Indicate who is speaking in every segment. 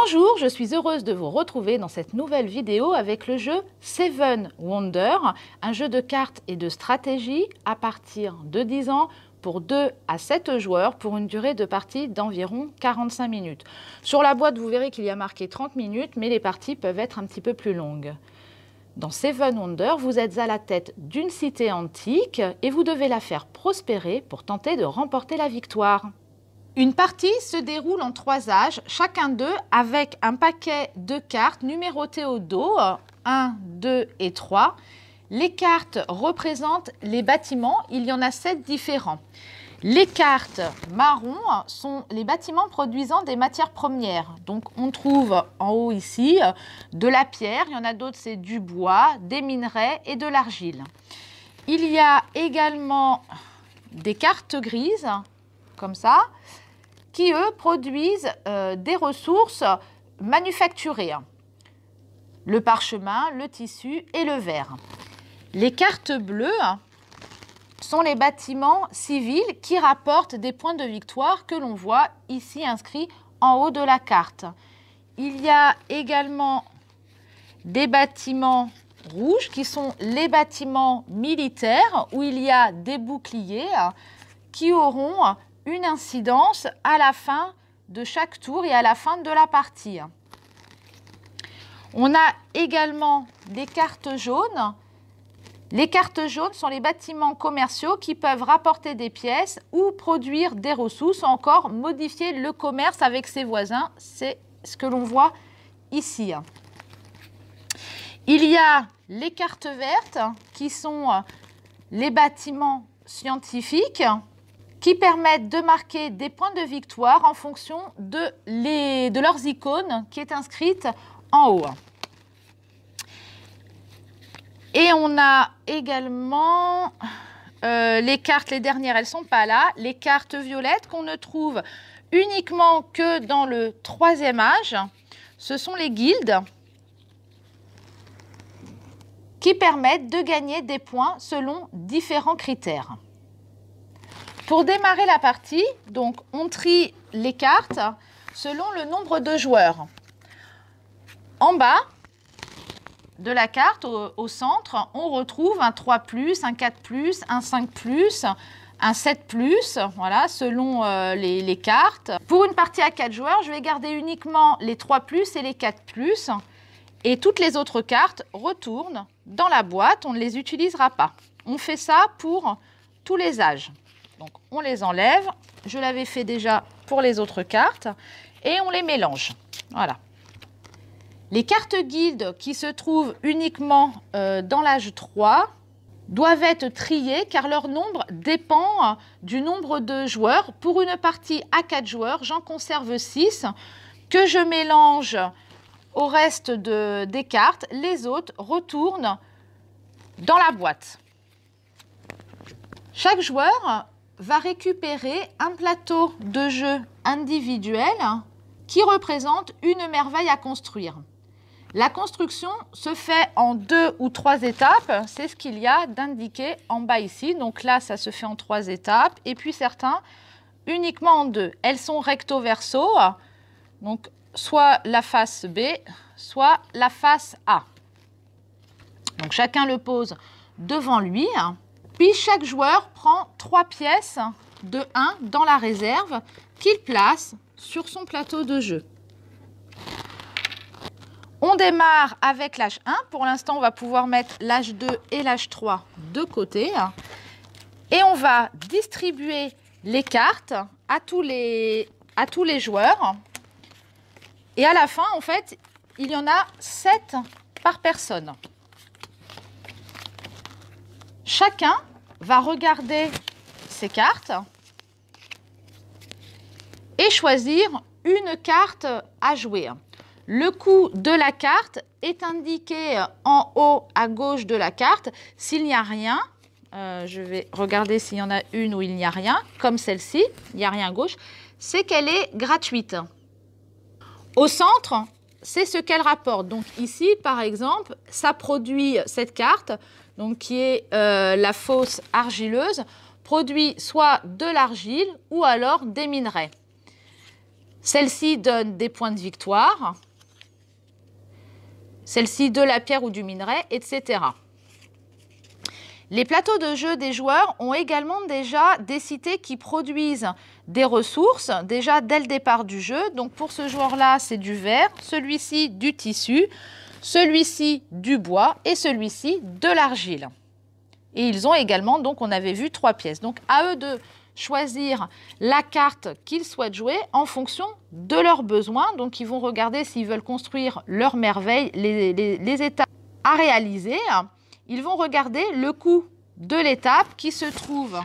Speaker 1: Bonjour, je suis heureuse de vous retrouver dans cette nouvelle vidéo avec le jeu Seven Wonders, un jeu de cartes et de stratégie à partir de 10 ans pour 2 à 7 joueurs pour une durée de partie d'environ 45 minutes. Sur la boîte, vous verrez qu'il y a marqué 30 minutes, mais les parties peuvent être un petit peu plus longues. Dans Seven Wonders, vous êtes à la tête d'une cité antique et vous devez la faire prospérer pour tenter de remporter la victoire. Une partie se déroule en 3 âges, chacun d'eux avec un paquet de cartes numérotées au dos, 1, 2 et 3. Les cartes représentent les bâtiments, il y en a 7 différents. Les cartes marron sont les bâtiments produisant des matières premières. Donc on trouve en haut ici de la pierre, il y en a d'autres c'est du bois, des minerais et de l'argile. Il y a également des cartes grises, comme ça, qui eux produisent des ressources manufacturées. Le parchemin, le tissu et le verre. Les cartes bleues sont les bâtiments civils qui rapportent des points de victoire que l'on voit ici inscrits en haut de la carte. Il y a également des bâtiments rouges qui sont les bâtiments militaires où il y a des boucliers qui auront une incidence à la fin de chaque tour et à la fin de la partie. On a également des cartes jaunes. Les cartes jaunes sont les bâtiments commerciaux qui peuvent rapporter des pièces ou produire des ressources, ou encore modifier le commerce avec ses voisins. C'est ce que l'on voit ici. Il y a les cartes vertes qui sont les bâtiments scientifiques qui permettent de marquer des points de victoire en fonction de leurs icônes qui est inscrite en haut. Et on a également les cartes, les dernières, elles ne sont pas là, les cartes violettes qu'on ne trouve uniquement que dans le 3e âge. Ce sont les guildes qui permettent de gagner des points selon différents critères. Pour démarrer la partie, donc, on trie les cartes selon le nombre de joueurs. En bas de la carte, au centre, on retrouve un 3+, un 4+, un 5+, un 7+, voilà, selon les cartes. Pour une partie à 4 joueurs, je vais garder uniquement les 3+ et les 4+, et toutes les autres cartes retournent dans la boîte, on ne les utilisera pas. On fait ça pour tous les âges. Donc on les enlève, je l'avais fait déjà pour les autres cartes, et on les mélange. Voilà. Les cartes guildes qui se trouvent uniquement dans l'âge 3 doivent être triées car leur nombre dépend du nombre de joueurs. Pour une partie à 4 joueurs, j'en conserve 6 que je mélange au reste des cartes. Les autres retournent dans la boîte. Chaque joueur va récupérer un plateau de jeu individuel qui représente une merveille à construire. La construction se fait en 2 ou 3 étapes, c'est ce qu'il y a d'indiqué en bas ici. Donc là, ça se fait en 3 étapes et puis certains uniquement en 2. Elles sont recto verso, donc soit la face B, soit la face A. Donc chacun le pose devant lui. Puis chaque joueur prend 3 pièces de 1 dans la réserve qu'il place sur son plateau de jeu. On démarre avec l'âge 1. Pour l'instant, on va pouvoir mettre l'âge 2 et l'âge 3 de côté. Et on va distribuer les cartes à tous les joueurs. Et à la fin, en fait, il y en a 7 par personne. Chacun va regarder ses cartes et choisir une carte à jouer. Le coût de la carte est indiqué en haut à gauche de la carte. S'il n'y a rien, je vais regarder s'il y en a une où il n'y a rien, comme celle-ci, il n'y a rien à gauche, c'est qu'elle est gratuite. Au centre, c'est ce qu'elle rapporte. Donc ici, par exemple, ça produit cette carte, donc qui est la fosse argileuse, produit soit de l'argile ou alors des minerais. Celle-ci donne des points de victoire. Celle-ci de la pierre ou du minerai, etc. Les plateaux de jeu des joueurs ont également déjà des cités qui produisent des ressources, déjà dès le départ du jeu. Donc pour ce joueur-là, c'est du verre, celui-ci du tissu, celui-ci du bois et celui-ci de l'argile. Et ils ont également, donc on avait vu 3 pièces. Donc à eux de choisir la carte qu'ils souhaitent jouer en fonction de leurs besoins. Donc ils vont regarder s'ils veulent construire leur merveille, les étapes à réaliser. Ils vont regarder le coût de l'étape qui se trouve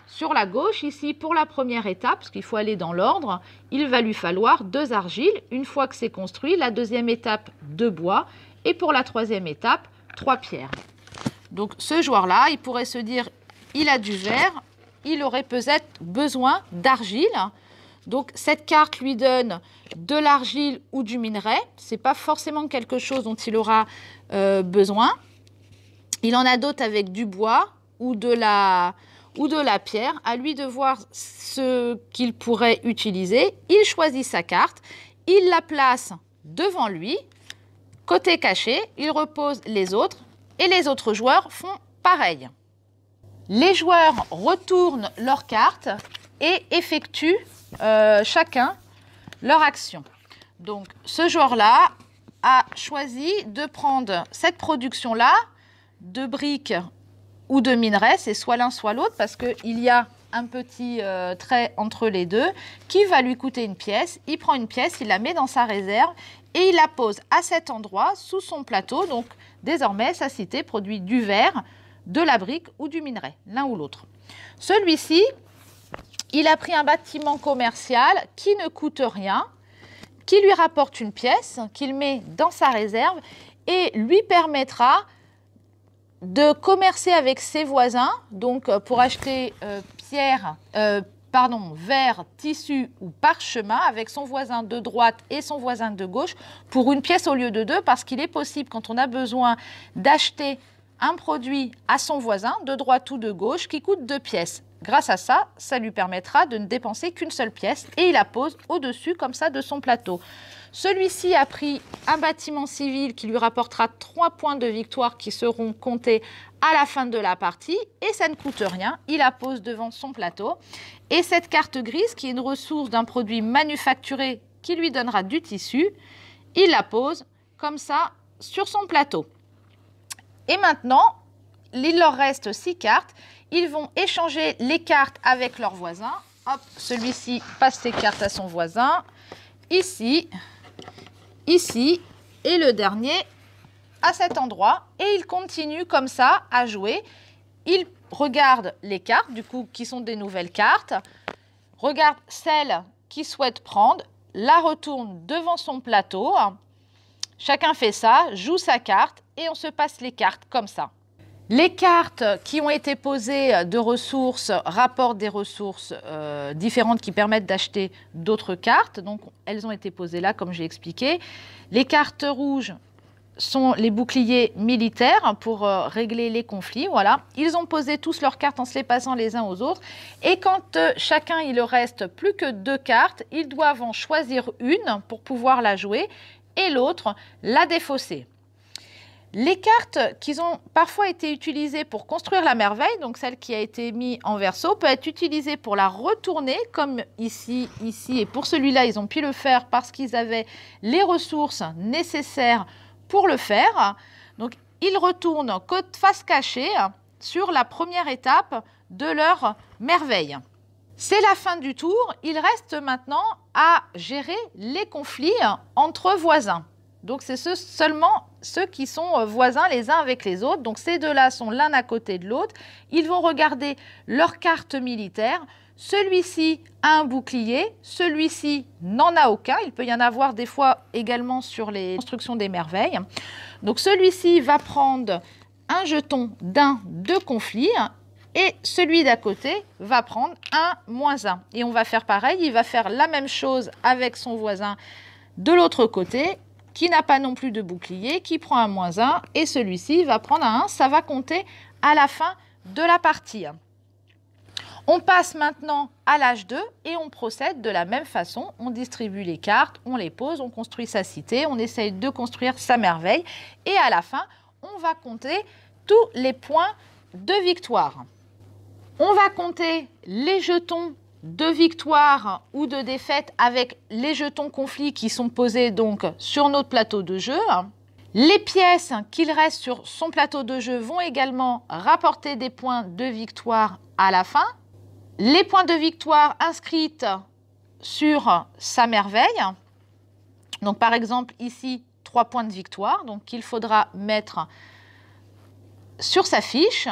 Speaker 1: sur la gauche. Ici, pour la première étape, parce qu'il faut aller dans l'ordre, il va lui falloir 2 argiles. Une fois que c'est construit, la deuxième étape, 2 bois. Et pour la troisième étape, 3 pierres. Donc ce joueur-là, il pourrait se dire, il a du verre, il aurait peut-être besoin d'argile. Donc cette carte lui donne de l'argile ou du minerai. Ce n'est pas forcément quelque chose dont il aura besoin. Il en a d'autres avec du bois ou de la pierre. À lui de voir ce qu'il pourrait utiliser. Il choisit sa carte, il la place devant lui. Côté caché, il repose les autres et les autres joueurs font pareil. Les joueurs retournent leurs cartes et effectuent chacun leur action. Donc ce joueur-là a choisi de prendre cette production-là de briques ou de minerais, c'est soit l'un soit l'autre parce qu'il y a un petit trait entre les deux qui va lui coûter une pièce. Il prend une pièce, il la met dans sa réserve et il la pose à cet endroit sous son plateau. Donc désormais, sa cité produit du verre, de la brique ou du minerai, l'un ou l'autre. Celui-ci, il a pris un bâtiment commercial qui ne coûte rien, qui lui rapporte une pièce, qu'il met dans sa réserve et lui permettra de commercer avec ses voisins, donc pour acheter verre, tissu ou parchemin avec son voisin de droite et son voisin de gauche pour une pièce au lieu de 2, parce qu'il est possible quand on a besoin d'acheter un produit à son voisin de droite ou de gauche qui coûte 2 pièces. Grâce à ça, ça lui permettra de ne dépenser qu'une seule pièce et il la pose au-dessus comme ça de son plateau. Celui-ci a pris un bâtiment civil qui lui rapportera 3 points de victoire qui seront comptés à la fin de la partie et ça ne coûte rien. Il la pose devant son plateau. Et cette carte grise qui est une ressource d'un produit manufacturé qui lui donnera du tissu, il la pose comme ça sur son plateau. Et maintenant, il leur reste 6 cartes. Ils vont échanger les cartes avec leurs voisins. Hop, celui-ci passe ses cartes à son voisin. Ici, ici et le dernier à cet endroit. Et ils continuent comme ça à jouer. Ils regardent les cartes, du coup, qui sont des nouvelles cartes. Regardent celle qu'ils souhaitent prendre. La retourne devant son plateau. Chacun fait ça, joue sa carte et on se passe les cartes comme ça. Les cartes qui ont été posées de ressources rapportent des ressources différentes qui permettent d'acheter d'autres cartes. Donc, elles ont été posées là, comme j'ai expliqué. Les cartes rouges sont les boucliers militaires pour régler les conflits. Voilà. Ils ont posé tous leurs cartes en se les passant les uns aux autres. Et quand chacun, il leur reste plus que 2 cartes, ils doivent en choisir une pour pouvoir la jouer et l'autre la défausser. Les cartes qui ont parfois été utilisées pour construire la merveille, donc celle qui a été mise en verso, peut être utilisée pour la retourner, comme ici, ici. Et pour celui-là, ils ont pu le faire parce qu'ils avaient les ressources nécessaires pour le faire. Donc, ils retournent face cachée sur la première étape de leur merveille. C'est la fin du tour. Il reste maintenant à gérer les conflits entre voisins. Donc, c'est seulement ceux qui sont voisins les uns avec les autres. Donc, ces deux-là sont l'un à côté de l'autre. Ils vont regarder leur carte militaire. Celui-ci a un bouclier, celui-ci n'en a aucun. Il peut y en avoir des fois également sur les constructions des merveilles. Donc, celui-ci va prendre un jeton de conflit et celui d'à côté va prendre un -1. Et on va faire pareil, il va faire la même chose avec son voisin de l'autre côté, qui n'a pas non plus de bouclier, qui prend un -1 et celui-ci va prendre un 1. Ça va compter à la fin de la partie. On passe maintenant à l'âge 2 et on procède de la même façon. On distribue les cartes, on les pose, on construit sa cité, on essaye de construire sa merveille. Et à la fin, on va compter tous les points de victoire. On va compter les jetons de victoire ou de défaite avec les jetons conflits qui sont posés donc sur notre plateau de jeu. Les pièces qu'il reste sur son plateau de jeu vont également rapporter des points de victoire à la fin. Les points de victoire inscrits sur sa merveille. Donc par exemple ici 3 points de victoire, donc qu'il faudra mettre sur sa fiche.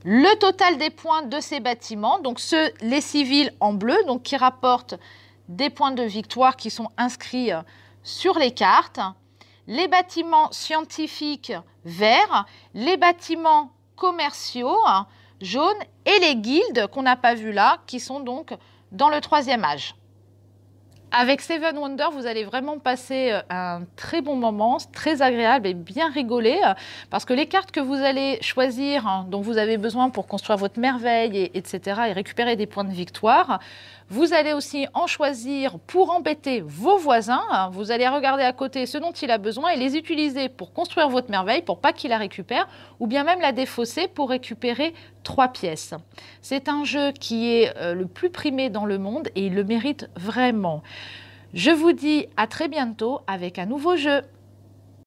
Speaker 1: Le total des points de ces bâtiments, donc les civils en bleu, donc qui rapportent des points de victoire qui sont inscrits sur les cartes. Les bâtiments scientifiques verts, les bâtiments commerciaux jaunes et les guildes qu'on n'a pas vu là, qui sont donc dans le 3e âge. Avec Seven Wonders, vous allez vraiment passer un très bon moment, très agréable et bien rigoler, parce que les cartes que vous allez choisir, dont vous avez besoin pour construire votre merveille, etc., et récupérer des points de victoire, vous allez aussi en choisir pour embêter vos voisins. Vous allez regarder à côté ce dont il a besoin et les utiliser pour construire votre merveille, pour pas qu'il la récupère, ou bien même la défausser pour récupérer 3 pièces. C'est un jeu qui est le plus primé dans le monde et il le mérite vraiment. Je vous dis à très bientôt avec un nouveau jeu.